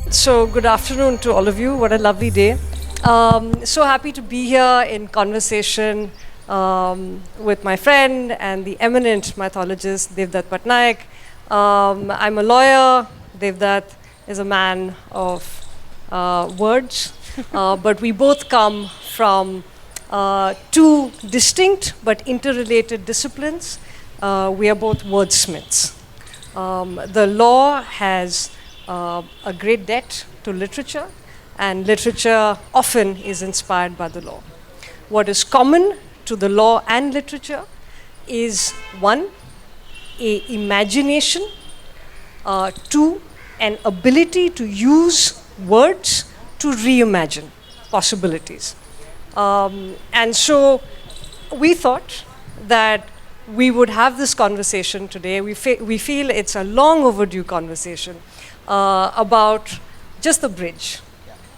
So, good afternoon to all of you. What a lovely day. So happy to be here in conversation with my friend and the eminent mythologist Devdutt Pattanaik. I'm a lawyer. Devdutt is a man of words, but we both come from two distinct but interrelated disciplines. We are both wordsmiths. The law has a great debt to literature, and literature often is inspired by the law. What is common to the law and literature is one, a imagination, two, an ability to use words to reimagine possibilities. And so we thought that we would have this conversation today. We feel it's a long overdue conversation about just the bridge,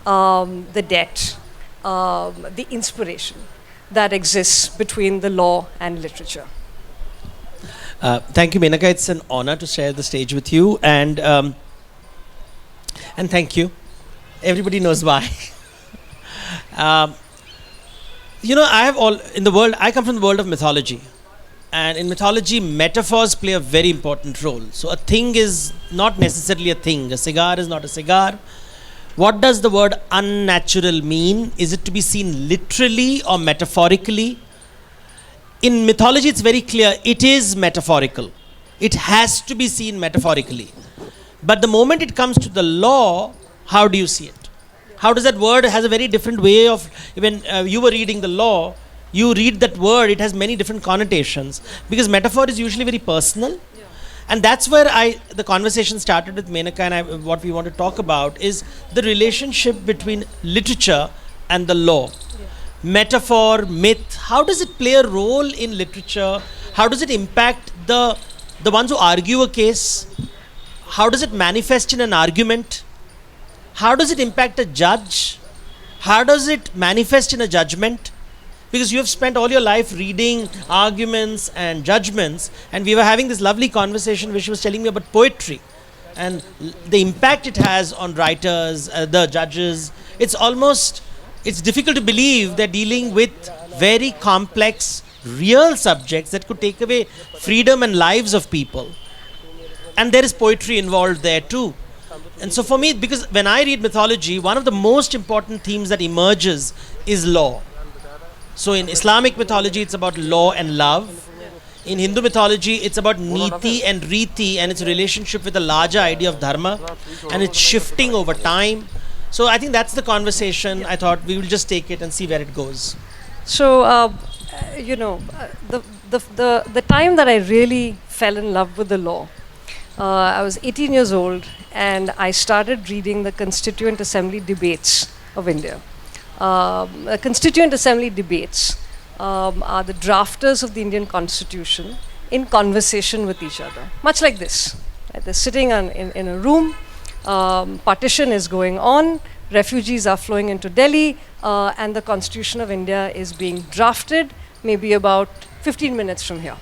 the debt, the inspiration that exists between the law and literature. Thank you, Menaka. It's an honor to share the stage with you, and thank you. Everybody knows why. I come from the world of mythology. And in mythology, metaphors play a very important role. So a thing is not necessarily a thing. A cigar is not a cigar. What does the word unnatural mean? Is it to be seen literally or metaphorically? In mythology, it's very clear. It is metaphorical. It has to be seen metaphorically. But the moment it comes to the law, how do you see it? How does that word has a very different way of, when you were reading the law, you read that word, it has many different connotations, because metaphor is usually very personal. Yeah. And that's where the conversation started with Menaka, and what we want to talk about is the relationship between literature and the law. Yeah. Metaphor, myth, how does it play a role in literature? How does it impact the ones who argue a case? How does it manifest in an argument? How does it impact a judge? How does it manifest in a judgment? Because you have spent all your life reading arguments and judgments, and we were having this lovely conversation where she was telling me about poetry and the impact it has on writers, the judges. It's difficult to believe they're dealing with very complex, real subjects that could take away freedom and lives of people. And there is poetry involved there too. And so for me, because when I read mythology, one of the most important themes that emerges is law. So in Islamic mythology, it's about law and love. In Hindu mythology, it's about niti and riti and its relationship with the larger idea of dharma, and it's shifting over time. So I think that's the conversation. I thought we will just take it and see where it goes. So, the time that I really fell in love with the law, I was 18 years old, and I started reading the Constituent Assembly debates of India. Constituent Assembly debates are the drafters of the Indian Constitution in conversation with each other, much like this. Right? They're sitting in a room, partition is going on, refugees are flowing into Delhi, and the Constitution of India is being drafted maybe about 15 minutes from here.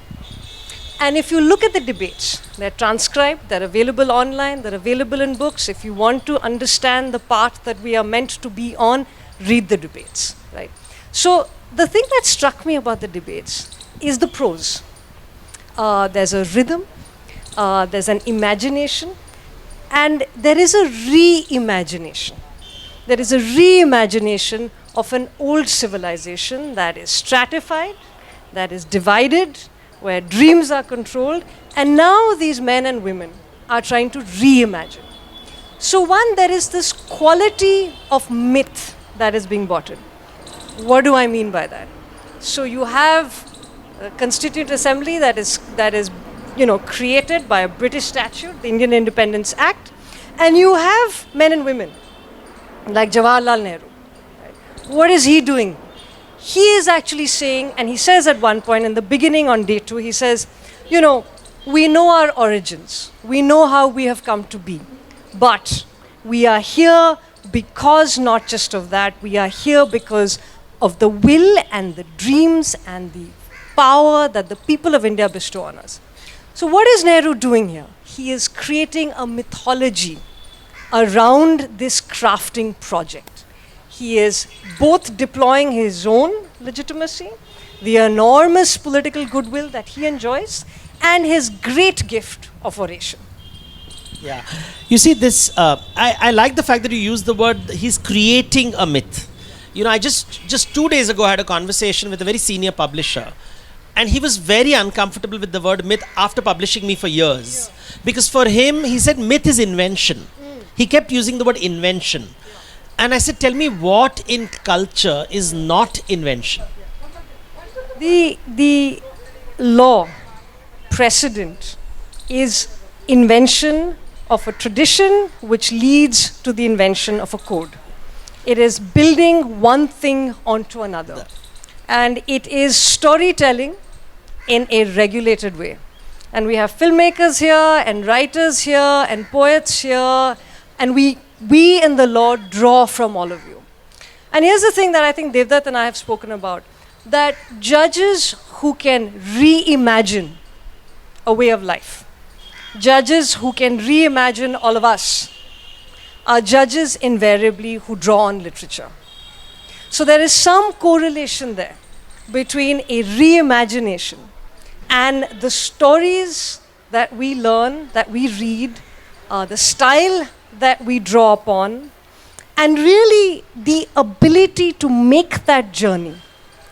And if you look at the debates, they're transcribed, they're available online, they're available in books. If you want to understand the path that we are meant to be on, read the debates, right? So the thing that struck me about the debates is the prose. There's a rhythm, there's an imagination, and there is a reimagination. There is a reimagination of an old civilization that is stratified, that is divided, where dreams are controlled, and now these men and women are trying to reimagine. So one, there is this quality of myth that is being brought in. What do I mean by that? So you have a Constituent Assembly that is created by a British statute, the Indian Independence Act, and you have men and women like Jawaharlal Nehru. Right? What is he doing? He is actually saying, and he says at one point in the beginning on day 2, he says, we know our origins, we know how we have come to be, but we are here because not just of that, we are here because of the will and the dreams and the power that the people of India bestow on us. So what is Nehru doing here? He is creating a mythology around this crafting project. He is both deploying his own legitimacy, the enormous political goodwill that he enjoys, and his great gift of oration. Yeah. You see this, I like the fact that you use the word, he's creating a myth. You know, I just 2 days ago had a conversation with a very senior publisher, and he was very uncomfortable with the word myth after publishing me for years. Because for him, he said myth is invention. He kept using the word invention. And I said, tell me what in culture is not invention? The law precedent is invention of a tradition which leads to the invention of a code. It is building one thing onto another. And it is storytelling in a regulated way. And we have filmmakers here, and writers here, and poets here, and we in the law draw from all of you. And here's the thing that I think Devdutt and I have spoken about, that judges who can reimagine a way of life, judges who can reimagine all of us, are judges invariably who draw on literature. So there is some correlation there between a reimagination and the stories that we learn, that we read, the style that we draw upon, and really the ability to make that journey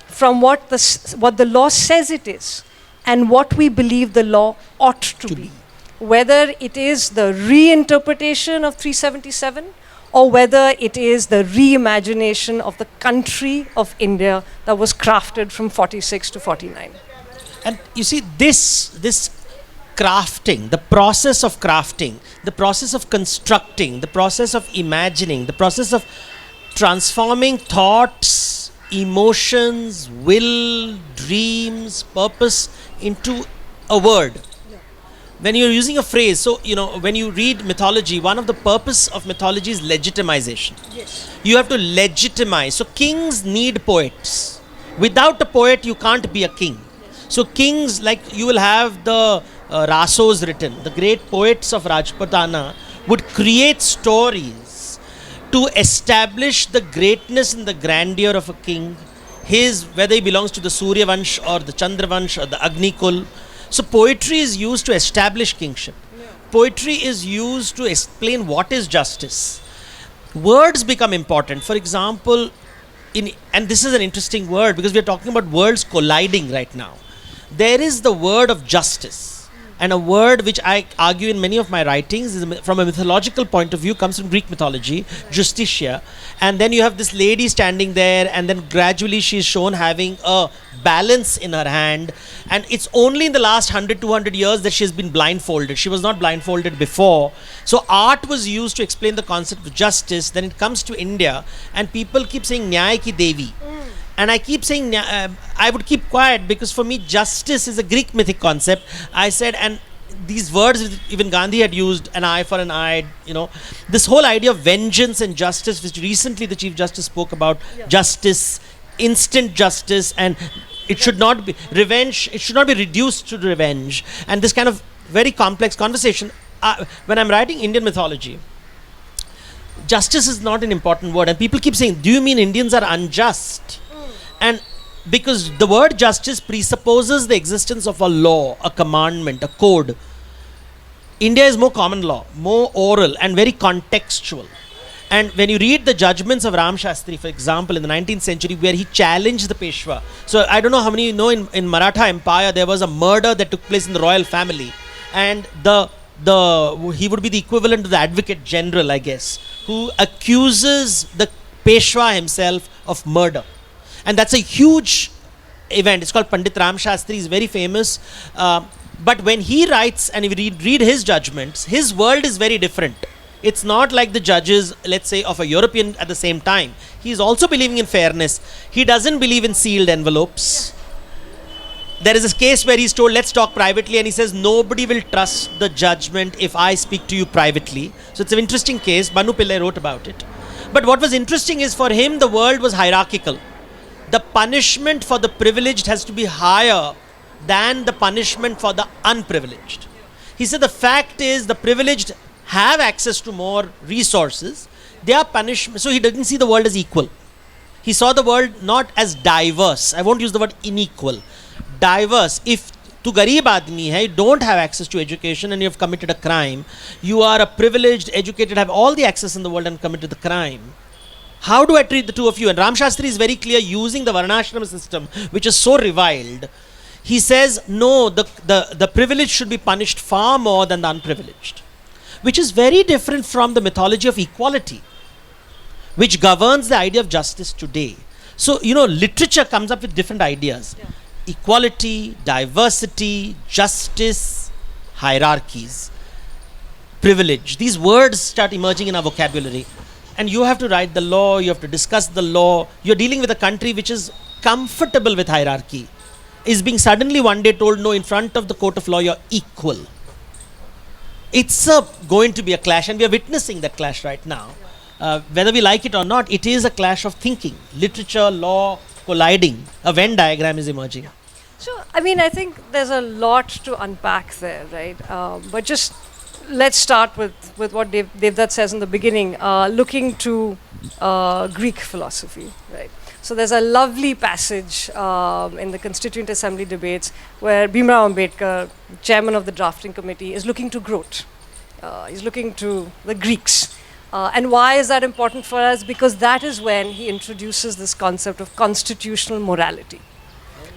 from what the law says it is and what we believe the law ought to be. Whether it is the reinterpretation of 377 or whether it is the reimagination of the country of India that was crafted from 46 to 49. And you see, this crafting, the process of crafting, the process of constructing, the process of imagining, the process of transforming thoughts, emotions, will, dreams, purpose into a word. When you're using a phrase, so, you know, when you read mythology, one of the purpose of mythology is legitimization. Yes. You have to legitimize. So kings need poets. Without a poet, you can't be a king. So kings, like you will have the Rasos written, the great poets of Rajputana would create stories to establish the greatness and the grandeur of a king, whether he belongs to the Surya Vansh or the Chandra Vansh or the Agni Kul. So poetry is used to establish kingship. Poetry is used to explain what is justice. Words become important. For example, and this is an interesting word because we are talking about worlds colliding right now. There is the word of justice. And a word which I argue in many of my writings is from a mythological point of view comes from Greek mythology, Justitia. And then you have this lady standing there, and then gradually she is shown having a balance in her hand. And it's only in the last 100, 200 years that she has been blindfolded. She was not blindfolded before. So art was used to explain the concept of justice. Then it comes to India, and people keep saying Nyaya ki Devi. And I keep saying, I would keep quiet because for me, justice is a Greek mythic concept. I said, and these words even Gandhi had used, an eye for an eye, you know, this whole idea of vengeance and justice, which recently the Chief Justice spoke about, justice, instant justice, and it should not be revenge, it should not be reduced to revenge. And this kind of very complex conversation, when I'm writing Indian mythology, justice is not an important word. And people keep saying, do you mean Indians are unjust? And because the word justice presupposes the existence of a law, a commandment, a code. India is more common law, more oral and very contextual. And when you read the judgments of Ram Shastri, for example, in the 19th century, where he challenged the Peshwa. So I don't know how many you know, in Maratha Empire, there was a murder that took place in the royal family. And he would be the equivalent to the Advocate General, I guess, who accuses the Peshwa himself of murder. And that's a huge event. It's called Pandit Ram Shastri. He's very famous. But when he writes and we read his judgments, his world is very different. It's not like the judges, let's say, of a European at the same time. He's also believing in fairness. He doesn't believe in sealed envelopes. There is a case where he's told, let's talk privately. And he says, nobody will trust the judgment if I speak to you privately. So it's an interesting case. Banu Pillai wrote about it. But what was interesting is for him, the world was hierarchical. The punishment for the privileged has to be higher than the punishment for the unprivileged. He said the fact is the privileged have access to more resources, they are punished. So he didn't see the world as equal. He saw the world not as diverse. I won't use the word unequal. Diverse. If tu gareeb aadmi hai, you don't have access to education and you have committed a crime, you are a privileged, educated, have all the access in the world and committed the crime. How do I treat the two of you? And Ram Shastri is very clear using the Varnashrama system, which is so reviled. He says, no, the privileged should be punished far more than the unprivileged, which is very different from the mythology of equality, which governs the idea of justice today. So, literature comes up with different ideas. Yeah. Equality, diversity, justice, hierarchies, privilege. These words start emerging in our vocabulary. And you have to write the law, you have to discuss the law. You're dealing with a country which is comfortable with hierarchy, is being suddenly one day told, no, in front of the court of law, you're equal. It's going to be a clash, and we are witnessing that clash right now. Whether we like it or not, it is a clash of thinking. Literature, law, colliding. A Venn diagram is emerging. So, I think there's a lot to unpack there, right? But just let's start with what Devdutt says in the beginning, looking to Greek philosophy, right? So there's a lovely passage in the Constituent Assembly debates where Bhimrao Ambedkar, chairman of the drafting committee, is looking to Grote. He's looking to the Greeks. And why is that important for us? Because that is when he introduces this concept of constitutional morality.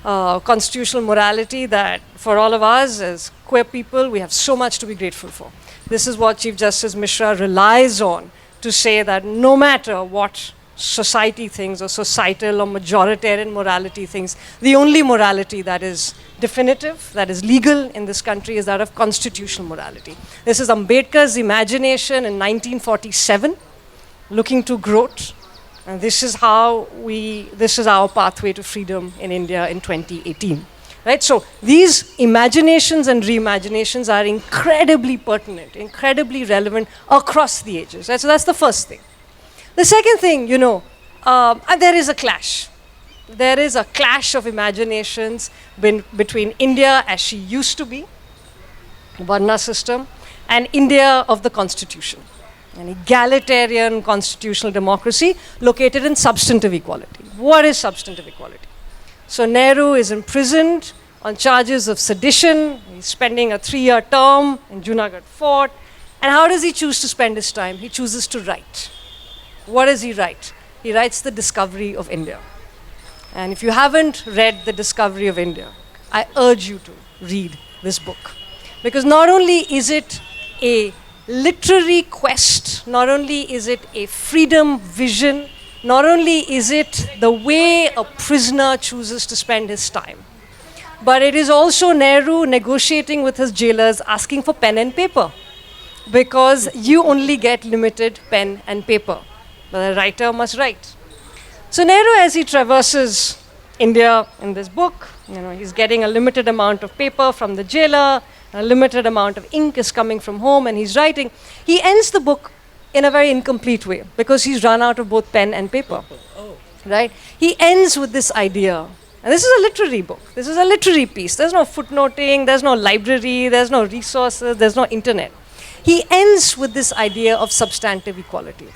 Constitutional morality that for all of us as queer people, we have so much to be grateful for. This is what Chief Justice Mishra relies on to say that no matter what society thinks or societal or majoritarian morality thinks, the only morality that is definitive, that is legal in this country is that of constitutional morality. This is Ambedkar's imagination in 1947, looking to Grote. And this is our pathway to freedom in India in 2018. Right? So these imaginations and reimaginations are incredibly pertinent, incredibly relevant across the ages. Right? So that's the first thing. The second thing, there is a clash. There is a clash of imaginations between India as she used to be, Varna system, and India of the Constitution, an egalitarian constitutional democracy located in substantive equality. What is substantive equality? So Nehru is imprisoned on charges of sedition. He's spending a 3-year term in Junagadh Fort. And how does he choose to spend his time? He chooses to write. What does he write? He writes The Discovery of India. And if you haven't read The Discovery of India, I urge you to read this book. Because not only is it a literary quest, not only is it a freedom vision, not only is it the way a prisoner chooses to spend his time, but it is also Nehru negotiating with his jailers, asking for pen and paper. Because you only get limited pen and paper. The writer must write. So Nehru, as he traverses India in this book, he's getting a limited amount of paper from the jailer, a limited amount of ink is coming from home, and he's writing. He ends the book in a very incomplete way because he's run out of both pen and paper. Right? He ends with this idea. And this is a literary book. This is a literary piece. There's no footnoting, there's no library, there's no resources, there's no internet. He ends with this idea of substantive equality.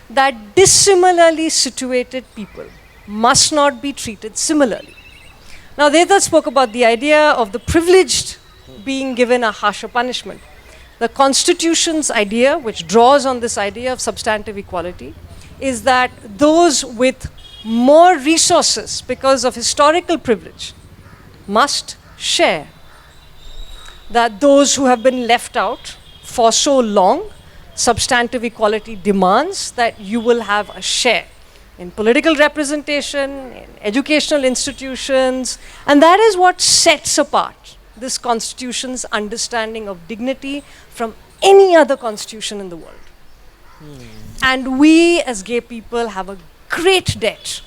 That dissimilarly situated people must not be treated similarly. Now, Devdutt spoke about the idea of the privileged being given a harsher punishment. The Constitution's idea, which draws on this idea of substantive equality, is that those with more resources because of historical privilege must share. That those who have been left out for so long, substantive equality demands that you will have a share in political representation, in educational institutions, and that is what sets apart this constitution's understanding of dignity from any other constitution in the world. And we as gay people have a great debt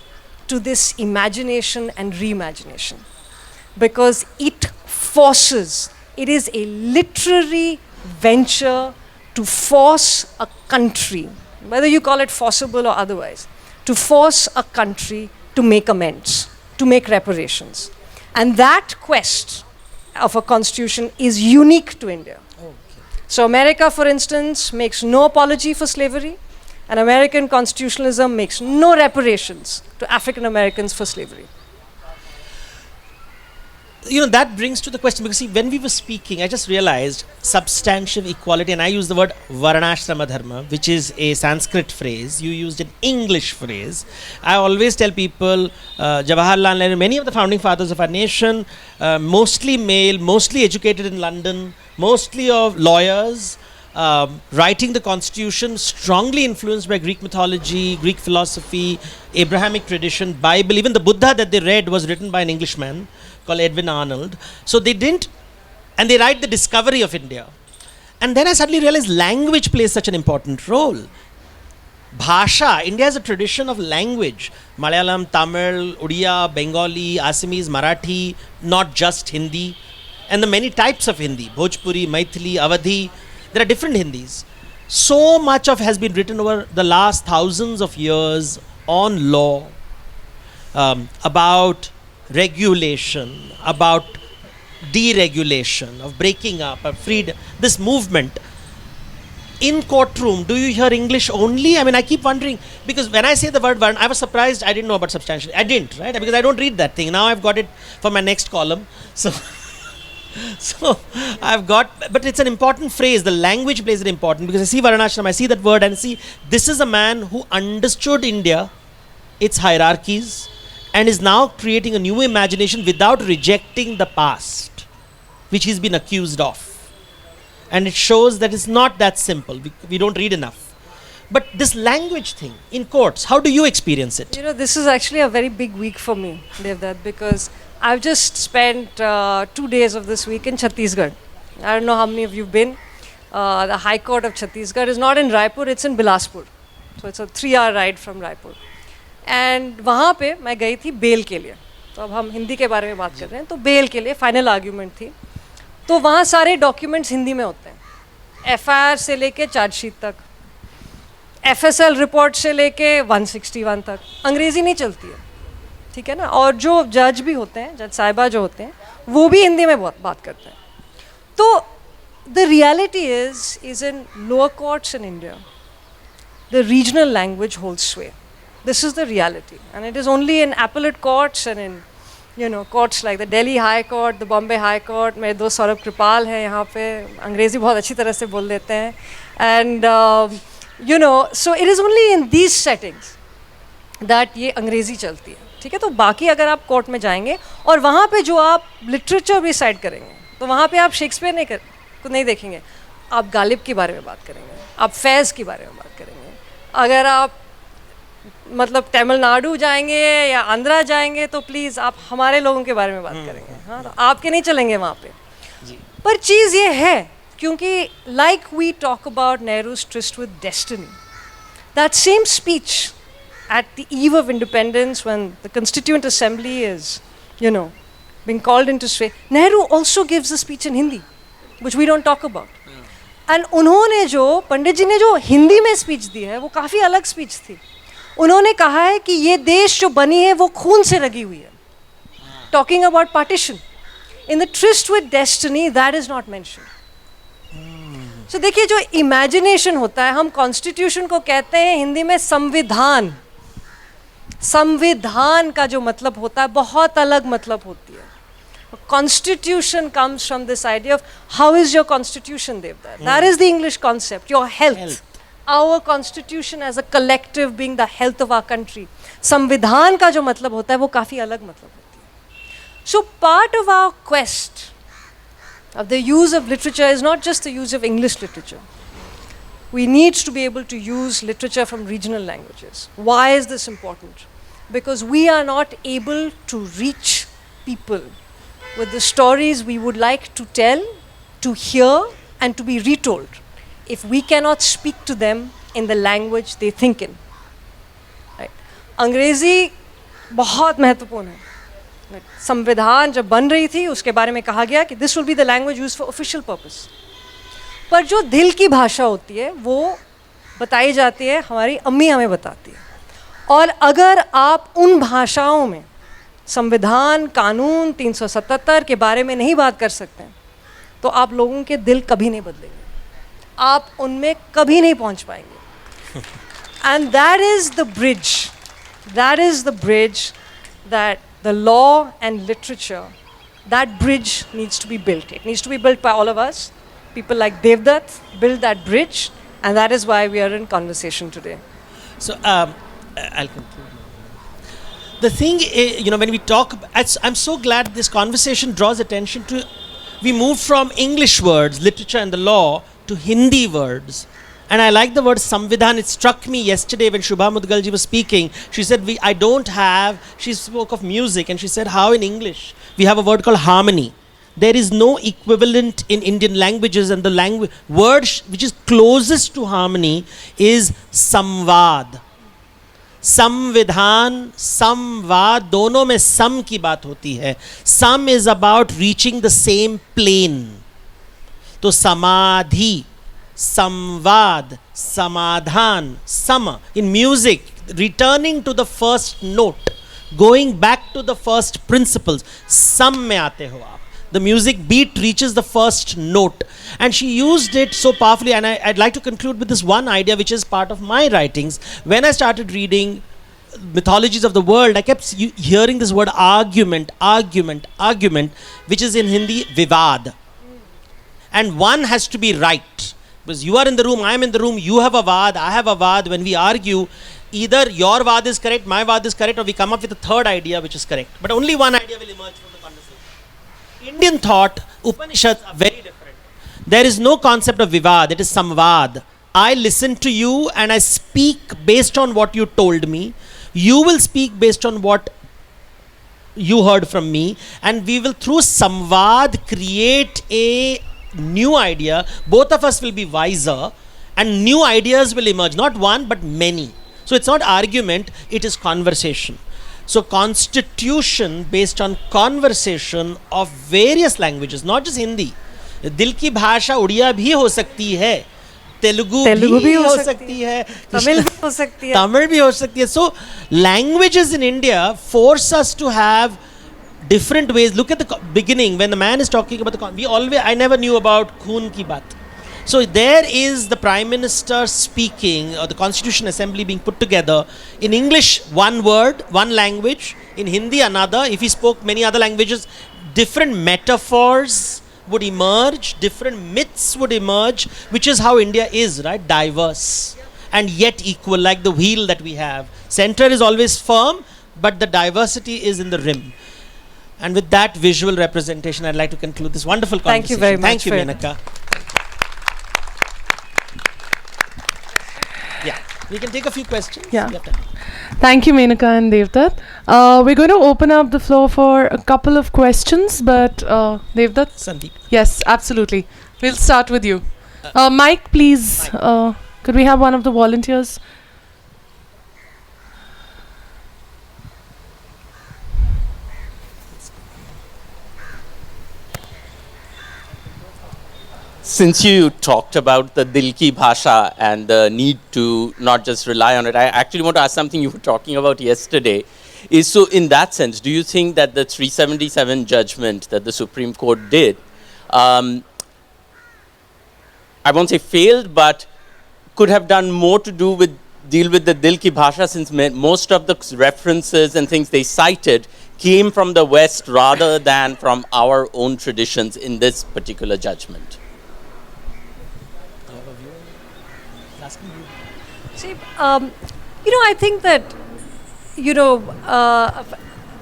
to this imagination and reimagination because it is a literary venture to force a country, whether you call it forcible or otherwise, to force a country to make amends, to make reparations. And that quest of a constitution is unique to India. So America, for instance, makes no apology for slavery, and American constitutionalism makes no reparations to African Americans for slavery. You know, that brings to the question, because see, when we were speaking, I just realized substantive equality, and I use the word Varnashrama Dharma, which is a Sanskrit phrase. You used an English phrase. I always tell people, Jawaharlal Nehru, many of the founding fathers of our nation, mostly male, mostly educated in London, mostly of lawyers, writing the constitution, strongly influenced by Greek mythology, Greek philosophy, Abrahamic tradition, Bible. Even the Buddha that they read was written by an Englishman called Edwin Arnold. So they didn't, and they write the discovery of India. And then I suddenly realized language plays such an important role. Bhasha, India has a tradition of language. Malayalam, Tamil, Odia, Bengali, Assamese, Marathi, not just Hindi. And the many types of Hindi, Bhojpuri, Maithili, Awadhi. There are different Hindis. So much of has been written over the last thousands of years on law, about regulation, about deregulation, of breaking up, of freedom, this movement. In courtroom, do you hear English only? I mean, I keep wondering, because when I say the word Varna, I was surprised I didn't know about substantial. I didn't, right? Because I don't read that thing. Now I've got it for my next column. So I've got, but it's an important phrase. The language plays it important, because I see Varnashram, I see that word, and see this is a man who understood India, its hierarchies, and is now creating a new imagination without rejecting the past, which he's been accused of. And it shows that it's not that simple. We don't read enough. But this language thing in courts, how do you experience it? You know, this is actually a very big week for me, Devdutt, because I've just spent 2 days of this week in Chhattisgarh. I don't know how many of you've been. The High Court of Chhattisgarh is not in Raipur, it's in Bilaspur. So it's a 3-hour ride from Raipur. And वहाँ पे मैं गई थी bell के लिए. तो अब हम हिंदी के बारे में बात कर रहे हैं. तो बेल के लिए फाइनल आर्ग्यूमेंट थी. तो वहाँ सारे डॉक्यूमेंट्स हिंदी में होते हैं. FIR से लेके चार्जशीट तक, FSL रिपोर्ट से लेके 161 तक. अंग्रेज़ी नहीं चलती है, ठीक है ना. और जो जज भी होते हैं, जज साहिबा जो होते हैं, वो भी हिंदी में बात करते हैं. तो the reality is in lower courts in India the regional language holds स्वे. This is the reality, and it is only in appellate courts and in, you know, courts like the Delhi High Court, the Bombay High Court. मेरे दोस्त सौरभ कृपाल हैं यहाँ पे, अंग्रेज़ी बहुत अच्छी तरह से बोल लेते हैं. And you know, so it is only in these settings that ये अंग्रेज़ी चलती है, ठीक है. तो बाकी अगर आप कोर्ट में जाएंगे और वहाँ पे जो आप लिटरेचर भी साइड करेंगे, तो वहाँ पे आप शेक्सपियर को नहीं देखेंगे. आप गालिब के बारे में बात करेंगे, आप फैज़ के बारे में बात करेंगे. अगर आप मतलब तमिलनाडु जाएंगे या आंध्रा जाएंगे तो प्लीज़ आप हमारे लोगों के बारे में बात करेंगे. हाँ, तो आपके नहीं चलेंगे वहाँ पे. पर चीज़ ये है, क्योंकि like we talk about Nehru's tryst with destiny, that same speech at the eve of independence when the Constituent Assembly is, you know, being called into sway, Nehru also gives a speech in Hindi, which we don't talk about. And उन्होंने जो पंडित जी ने जो हिंदी में speech दी है वो काफ़ी अलग speech थी. उन्होंने कहा है कि ये देश जो बनी है वो खून से रगी हुई है. Talking about partition in the tryst with destiny, that is not mentioned. So देखिए, जो इमेजिनेशन होता है, हम कॉन्स्टिट्यूशन को कहते हैं हिंदी में संविधान. संविधान का जो मतलब होता है बहुत अलग मतलब होती है. Constitution comes from this idea of how is your constitution, Devdutt. That is the English concept, your health. Our constitution as a collective being the health of our country. संविधान का जो मतलब होता है वो काफ़ी अलग मतलब होती है. So part of our quest of the use of literature is not just the use of English literature. We need to be able to use literature from regional languages. Why is this important? Because we are not able to reach people with the stories we would like to tell, to hear, and to be retold, if we cannot speak to them in the language they think in. Right? अंग्रेज़ी बहुत महत्वपूर्ण है. संविधान जब बन रही थी उसके बारे में कहा गया कि this will be the language used for official purpose. पर जो दिल की भाषा होती है वो बताई जाती है, हमारी अम्मी हमें बताती है. और अगर आप उन भाषाओं में संविधान, कानून 377 के बारे में नहीं बात कर सकते हैं तो आप लोगों के दिल कभी नहीं बदलेंगे. आप उनमें कभी नहीं पहुंच पाएंगे. And that is the bridge. That is the bridge that the law and literature, that bridge needs to be built. It needs to be built by all of us. People like Devdutt build that bridge, and that is why we are in conversation today. So I'll conclude. The thing is, when we talk, I'm so glad this conversation draws attention to, we moved from English words, literature and the law, to Hindi words. And I like the word Samvidhan. It struck me yesterday when Shubha Mudgalji was speaking. She said, she spoke of music, and she said how in English we have a word called harmony. There is no equivalent in Indian languages, and the word which is closest to harmony is Samvad. संविधान संवाद दोनों में सम की बात होती है. सम is about reaching the same plane. तो समाधि, संवाद, समाधान, सम. In music, returning to the first note, going back to the first principles, सम में आते हो आप. The music beat reaches the first note, and she used it so powerfully. And I'd like to conclude with this one idea, which is part of my writings. When I started reading mythologies of the world, I kept hearing this word argument, argument, argument, which is in Hindi vivad. And one has to be right, because you are in the room, I am in the room, you have a vad, I have a vad. When we argue, either your vad is correct, my vad is correct, or we come up with a third idea which is correct. But only one idea will emerge from the conversation. Indian thought, Upanishads are very different. There is no concept of vivad, it is samvad. I listen to you and I speak based on what you told me. You will speak based on what you heard from me, and we will through samvad create a new idea. Both of us will be wiser, and new ideas will emerge. Not one, but many. So it's not argument, it is conversation. So constitution based on conversation of various languages, not just Hindi. दिल की भाषा उड़िया भी हो सकती है, तेलुगु भी हो सकती है, तमिल भी हो सकती है, तमिल भी हो सकती है. So languages in India force us to have different ways. Look at the beginning when the man is talking about I never knew about Khoon ki baat. So there is the Prime Minister speaking, or the Constitution Assembly being put together. In English, one word, one language. In Hindi, another. If he spoke many other languages, different metaphors would emerge, different myths would emerge, which is how India is, right? Diverse and yet equal, like the wheel that we have. Center is always firm, but the diversity is in the rim. And with that visual representation, I'd like to conclude this wonderful conversation. Thank you very much. Thank you, Menaka. Yeah, we can take a few questions. Yeah. We have time. Thank you, Menaka and Devdutt. We're going to open up the floor for a couple of questions, but Devdutt? Sandeep. Yes, absolutely. We'll start with you. Mike, please. Could we have one of the volunteers? Since you talked about the Dil Ki Bhasha and the need to not just rely on it, I actually want to ask something you were talking about yesterday. So in that sense, do you think that the 377 judgment that the Supreme Court did, I won't say failed, but could have done more to deal with the Dil Ki Bhasha, since most of the references and things they cited came from the West rather than from our own traditions in this particular judgment? See, I think that,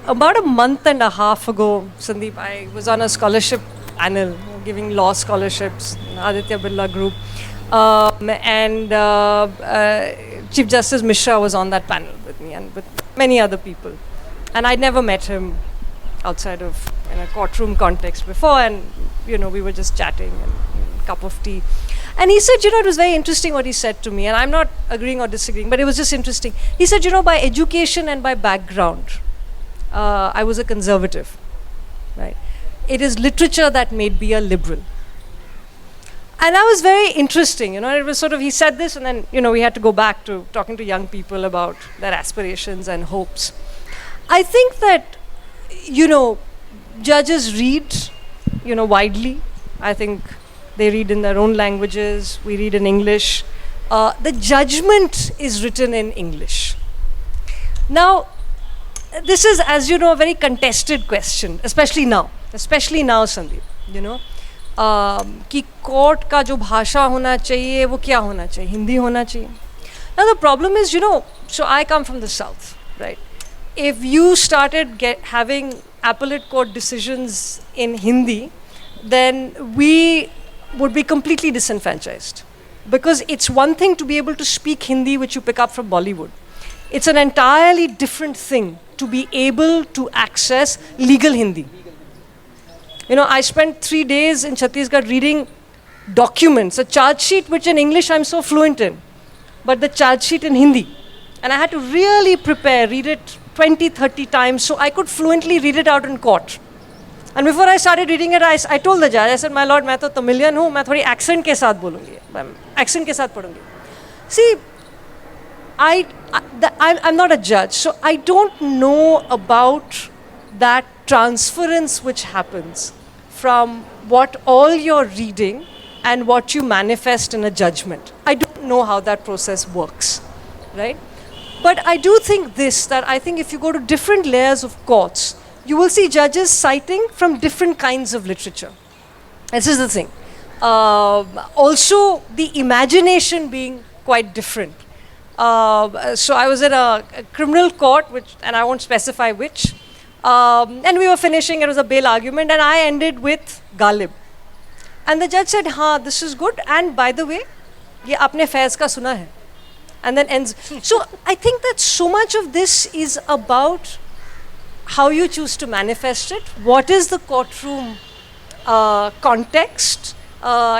about a month and a half ago, Sandeep, I was on a scholarship panel giving law scholarships, Aditya Birla Group, and Chief Justice Mishra was on that panel with me and with many other people. And I'd never met him outside of in a courtroom context before, and we were just chatting and a cup of tea. And he said, it was very interesting what he said to me, and I'm not agreeing or disagreeing, but it was just interesting. He said, by education and by background, I was a conservative, right? It is literature that made me a liberal. And that was very interesting, it was sort of, he said this, and then, we had to go back to talking to young people about their aspirations and hopes. I think that, judges read, widely. I think They read in their own languages. We read in English. The judgment is written in English. Now, this is, as you know, a very contested question, especially now, Sandeep, you know. कि court का जो भाषा होना चाहिए वो क्या होना चाहिए, हिंदी होना चाहिए. Now the problem is, you know, so I come from the south, right? If you started having appellate court decisions in Hindi, then we would be completely disenfranchised. Because it's one thing to be able to speak Hindi, which you pick up from Bollywood. It's an entirely different thing to be able to access legal Hindi. You know, I spent 3 days in Chhattisgarh reading documents, a charge sheet which in English I'm so fluent in, but the charge sheet in Hindi. And I had to really prepare, read it 20, 30 times so I could fluently read it out in court. And before I started reading it, I told the judge, I said, my lord, मैं तो Tamilian हूँ, मैं थोड़ी accent के साथ बोलूँगी, accent के साथ पढ़ूँगी. See, I'm not a judge, so I don't know about that transference which happens from what all you're reading and what you manifest in a judgment. I don't know how that process works, right? But I do think this, that I think if you go to different layers of courts, you will see judges citing from different kinds of literature. This is the thing. Also, the imagination being quite different. So I was in a criminal court, and I won't specify which, and we were finishing, it was a bail argument, and I ended with Ghalib. And the judge said, "Ha, this is good, and by the way, ye aapne faiz ka suna hai." And then ends. So I think that so much of this is about how you choose to manifest it. What is the courtroom context?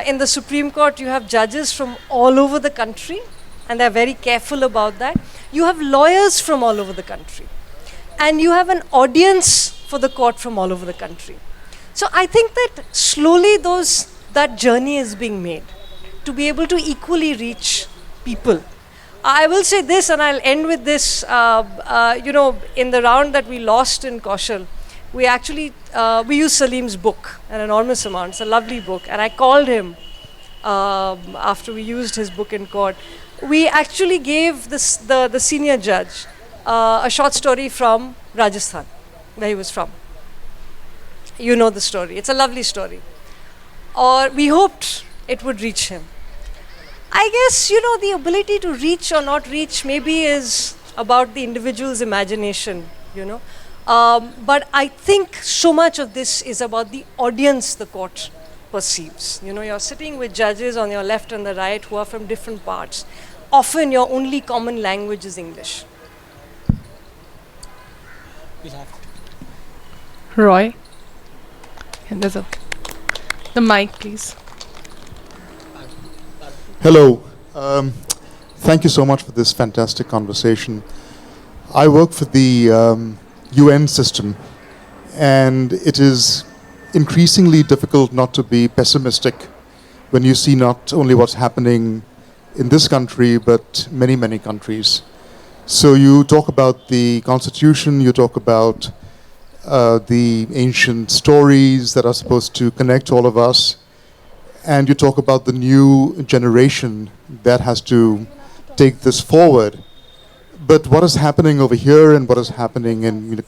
In the Supreme Court, you have judges from all over the country, and they're very careful about that. You have lawyers from all over the country. And you have an audience for the court from all over the country. So I think that slowly that journey is being made to be able to equally reach people. I will say this, and I'll end with this. You know, in the round that we lost in Kaushal, we actually we used Salim's book, an enormous amount. It's a lovely book, and I called him after we used his book in court. We actually gave the senior judge a short story from Rajasthan, where he was from. You know the story. It's a lovely story. Or we hoped it would reach him. I guess, you know, the ability to reach or not reach maybe is about the individual's imagination, you know. But I think so much of this is about the audience the court perceives. You know, you're sitting with judges on your left and the right who are from different parts. Often your only common language is English. Roy. And there's the mic, please. Hello. Thank you so much for this fantastic conversation. I work for the UN system, and it is increasingly difficult not to be pessimistic when you see not only what's happening in this country, but many, many countries. So you talk about the Constitution, you talk about the ancient stories that are supposed to connect all of us, and you talk about the new generation that has to take this forward. But what is happening over here and what is happening in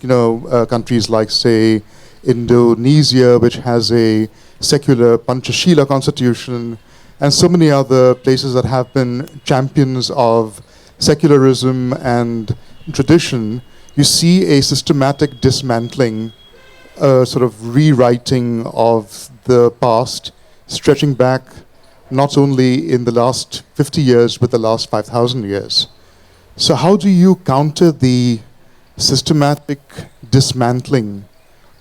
countries like, say, Indonesia, which has a secular Panchashila constitution, and so many other places that have been champions of secularism and tradition, you see a systematic dismantling, sort of rewriting of the past, stretching back not only in the last 50 years, but the last 5,000 years. So how do you counter the systematic dismantling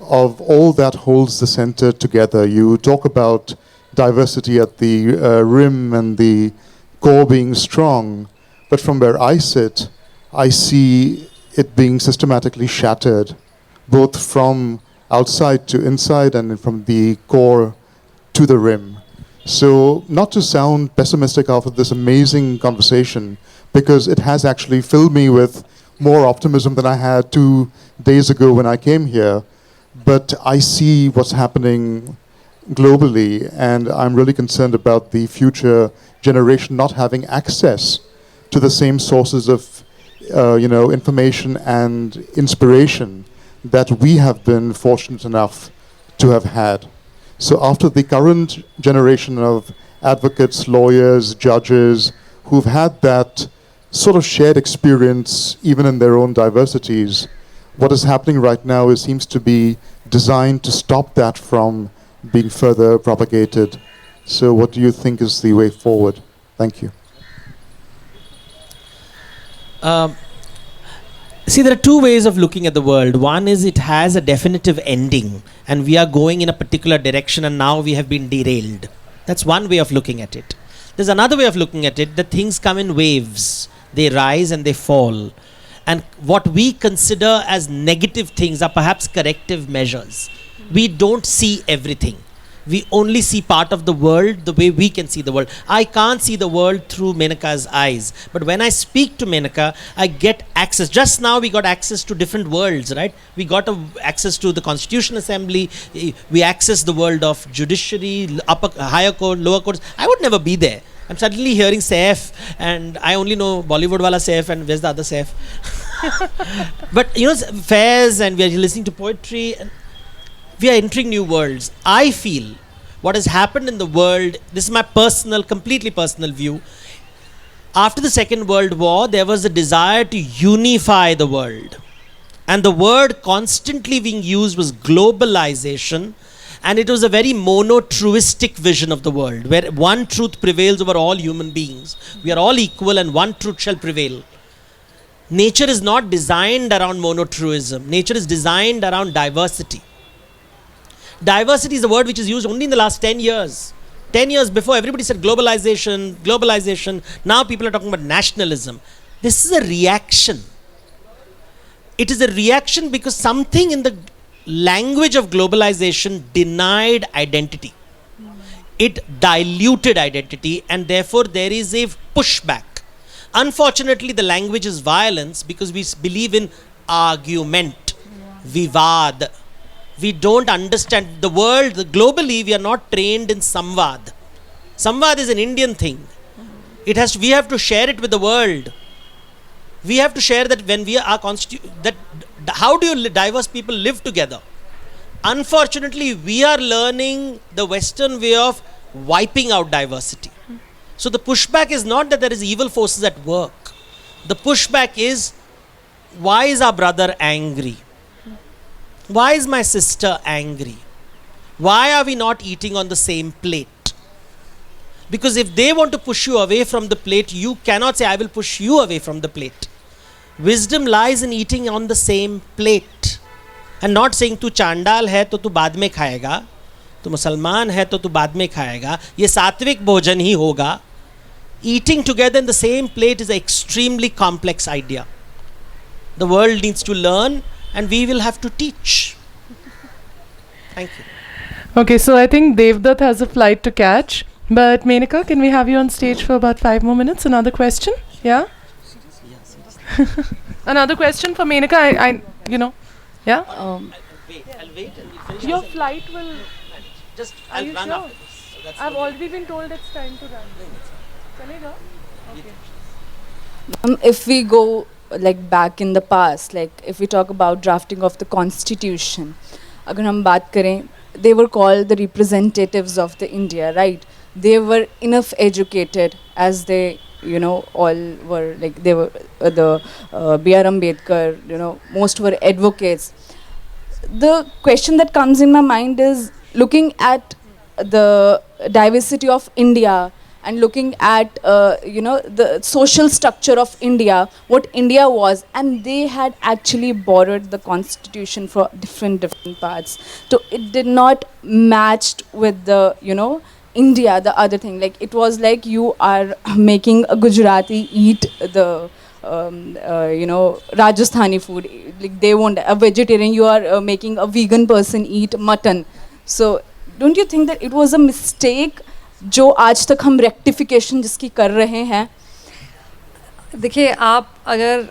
of all that holds the center together? You talk about diversity at the rim and the core being strong, but from where I sit, I see it being systematically shattered, both from outside to inside and from the core to the rim. So not to sound pessimistic after this amazing conversation, because it has actually filled me with more optimism than I had 2 days ago when I came here, but I see what's happening globally, and I'm really concerned about the future generation not having access to the same sources of information and inspiration that we have been fortunate enough to have had. So after the current generation of advocates, lawyers, judges who've had that sort of shared experience even in their own diversities, what is happening right now seems to be designed to stop that from being further propagated. So what do you think is the way forward? Thank you. See, there are two ways of looking at the world. One is it has a definitive ending and we are going in a particular direction and now we have been derailed. That's one way of looking at it. There's another way of looking at it, that things come in waves. They rise and they fall. And what we consider as negative things are perhaps corrective measures. We don't see everything. We only see part of the world the way we can see the world. I can't see the world through Menaka's eyes. But when I speak to Menaka, I get access. Just now we got access to different worlds, right? We got access to the Constitutional Assembly. We access the world of judiciary, higher court, lower courts. I would never be there. I'm suddenly hearing Saif, and I only know Bollywood wala Saif, and where's the other Saif? But fairs, and we are listening to poetry, and we are entering new worlds. I feel what has happened in the world, this is my completely personal view. After the Second World War, there was a desire to unify the world. And the word constantly being used was globalization. And it was a very mono-truistic vision of the world, where one truth prevails over all human beings. We are all equal and one truth shall prevail. Nature is not designed around monotruism. Nature is designed around diversity. Diversity is a word which is used only in the last 10 years. 10 years before, everybody said globalization. Now people are talking about nationalism. This is a reaction. It is a reaction because something in the language of globalization denied identity. It diluted identity, and therefore there is a pushback. Unfortunately, the language is violence because we believe in argument, vivad. We don't understand the world. Globally, we are not trained in samvad. Samvad is an Indian thing. We have to share it with the world. We have to share that when we are how do diverse people live together? Unfortunately, we are learning the Western way of wiping out diversity. So the pushback is not that there is evil forces at work. The pushback is, why is our brother angry? Why is my sister angry? Why are we not eating on the same plate? Because if they want to push you away from the plate, you cannot say, I will push you away from the plate. Wisdom lies in eating on the same plate. And not saying, tu chandal hai to tu baad mein khayega, tu Musalman hai to tu baad mein khayega, ye satvik bhojan hi hoga. Eating together in the same plate is an extremely complex idea. The world needs to learn, and we will have to teach. Thank you. Okay, so I think Devdutt has a flight to catch. But Menaka, can we have you on stage for about 5 more minutes? Another question? Yeah? Another question for Menaka? Yeah? I'll wait and we'll finish. Your flight will... I'll run sure? after this. So that's I've the- already been told it's time to run. Chalega? If we go back in the past, if we talk about drafting of the constitution, agar hum baat kare, they were called the representatives of the India, right? They were enough educated, as they all were, they were the B.R. Ambedkar, most were advocates. The question that comes in my mind is, looking at the diversity of India and looking at the social structure of India, what India was, and they had actually borrowed the constitution for different parts. So it did not match with the India, the other thing. It was like you are making a Gujarati eat the Rajasthani food. They want a vegetarian, you are making a vegan person eat mutton. So don't you think that it was a mistake जो आज तक हम rectification जिसकी कर रहे हैं? देखिए, आप अगर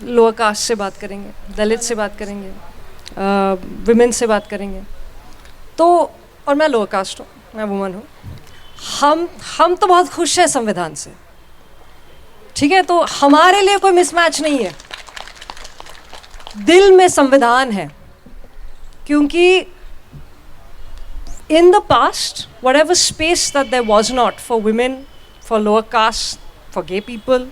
लोअर कास्ट से बात करेंगे, दलित से बात करेंगे, विमेन से बात करेंगे, तो और मैं लोअर कास्ट हूँ, मैं वुमन हूँ, हम तो बहुत खुश हैं संविधान से, ठीक है, तो हमारे लिए कोई मिसमैच नहीं है, दिल में संविधान है, क्योंकि in the past, whatever space that there was not for women, for lower caste, for gay people,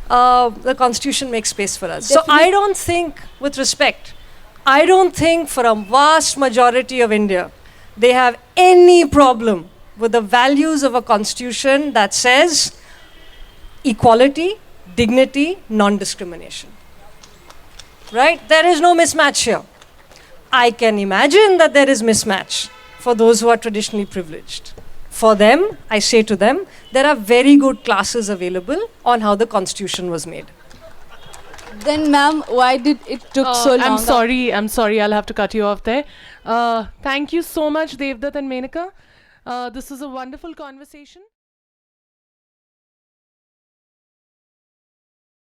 the constitution makes space for us. So I don't think, with respect, I don't think for a vast majority of India, they have any problem with the values of a constitution that says equality, dignity, non-discrimination. Right? There is no mismatch here. I can imagine that there is mismatch for those who are traditionally privileged. For them, I say to them, there are very good classes available on how the constitution was made. Then, ma'am, why did it took so long? I'm sorry, I'll have to cut you off there. Thank you so much, Devdutt and Menaka. This was a wonderful conversation.